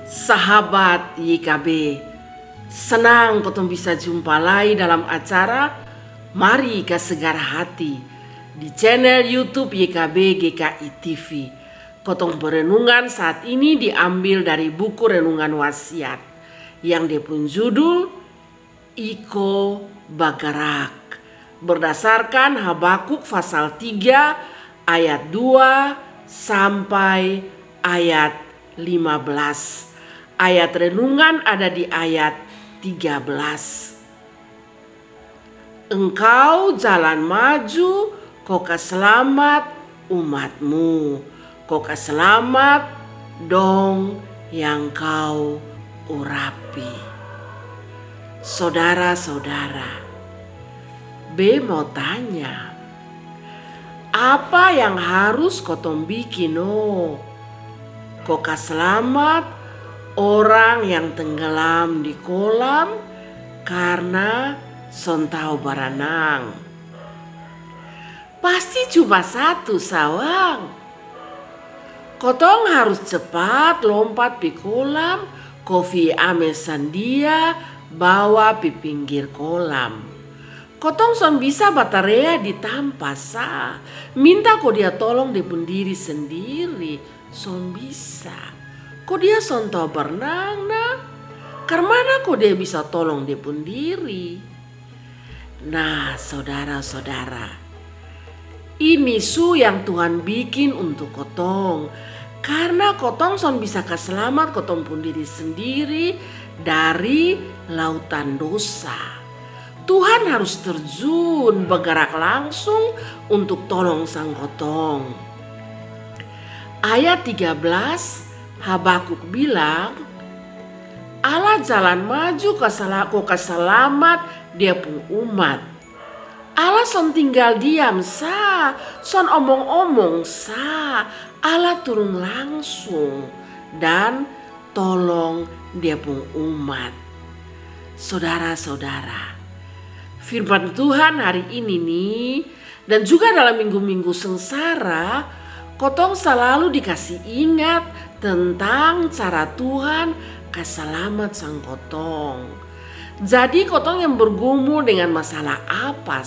Sahabat YKB, senang kotong bisa jumpa lagi dalam acara Mari ke Segar Hati di channel YouTube YKB GKI TV. Kotong perenungan saat ini diambil dari buku renungan wasiat yang dipun judul Iko Bagarak, berdasarkan Habakuk pasal 3 ayat 2 sampai ayat 15. Ayat renungan ada di ayat 13. Engkau jalan maju, kau selamat umatmu, kau selamat dong yang kau urapi. Saudara-saudara, B mau tanya, apa yang harus kotong bikin kau selamat orang yang tenggelam di kolam karena sontau berenang? Pasti cuma satu sawang. Kotong harus cepat lompat di kolam, kopi ame sandia bawa di pinggir kolam. Kotong son bisa batarea di tampas minta kok dia tolong dia pun diri sendiri, son bisa. Kok dia son tau berenang Karena kok dia bisa tolong dia pun diri. Nah saudara-saudara, ini yang Tuhan bikin untuk kotong. Karena kotong son bisa keselamat kotong pun diri sendiri dari lautan dosa. Tuhan harus terjun bergerak langsung untuk tolong sang kotong. Ayat 13 Habakuk bilang, Allah jalan maju ke selamat dia pun umat. Allah son tinggal diam son omong-omong Allah turun langsung dan tolong dia pun umat. Saudara-saudara, firman Tuhan hari ini nih dan juga dalam minggu-minggu sengsara, kotong selalu dikasih ingat tentang cara Tuhan keselamat sang kotong. Jadi kotong yang bergumul dengan masalah apa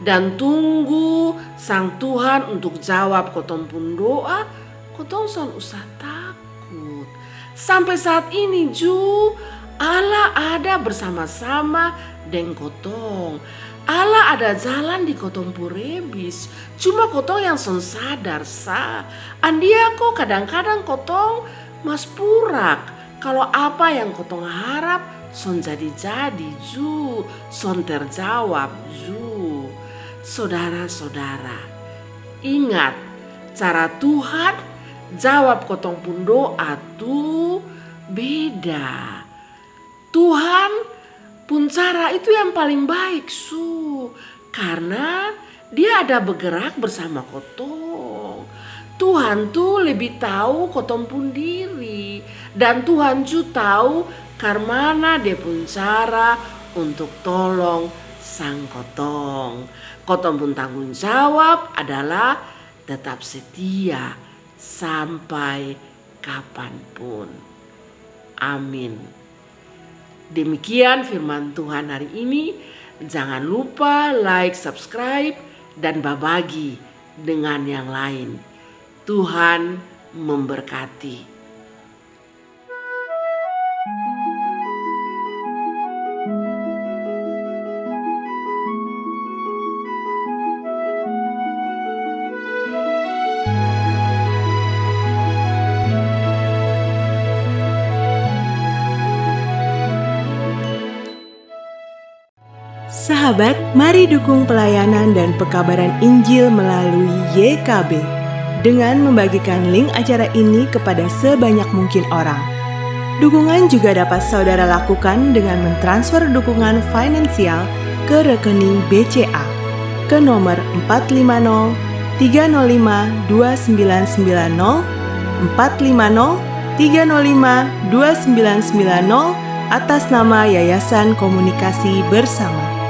dan tunggu sang Tuhan untuk jawab kotong pun doa, kotong son usah takut. Sampai saat ini Allah ada bersama-sama dengan kotong. Allah ada jalan di kotong purebis. Cuma kotong yang son sadar Andia kok kadang-kadang kotong mas purak. Kalau apa yang kotong harap son jadi-jadi son terjawab Saudara-saudara, ingat cara Tuhan jawab kotong pun doa tuh beda. Tuhan pun cara itu yang paling baik karena dia ada bergerak bersama kotong. Tuhan tuh lebih tahu kotong pun diri dan Tuhan tahu karena dia pun cara untuk tolong sang kotong. Kotong pun tanggung jawab adalah tetap setia sampai kapanpun. Amin. Demikian firman Tuhan hari ini. Jangan lupa like, subscribe, dan berbagi dengan yang lain. Tuhan memberkati. Sahabat, mari dukung pelayanan dan pekabaran Injil melalui YKB dengan membagikan link acara ini kepada sebanyak mungkin orang. Dukungan juga dapat saudara lakukan dengan mentransfer dukungan finansial ke rekening BCA ke nomor 450 305 2990 450 305 2990 atas nama Yayasan Komunikasi Bersama.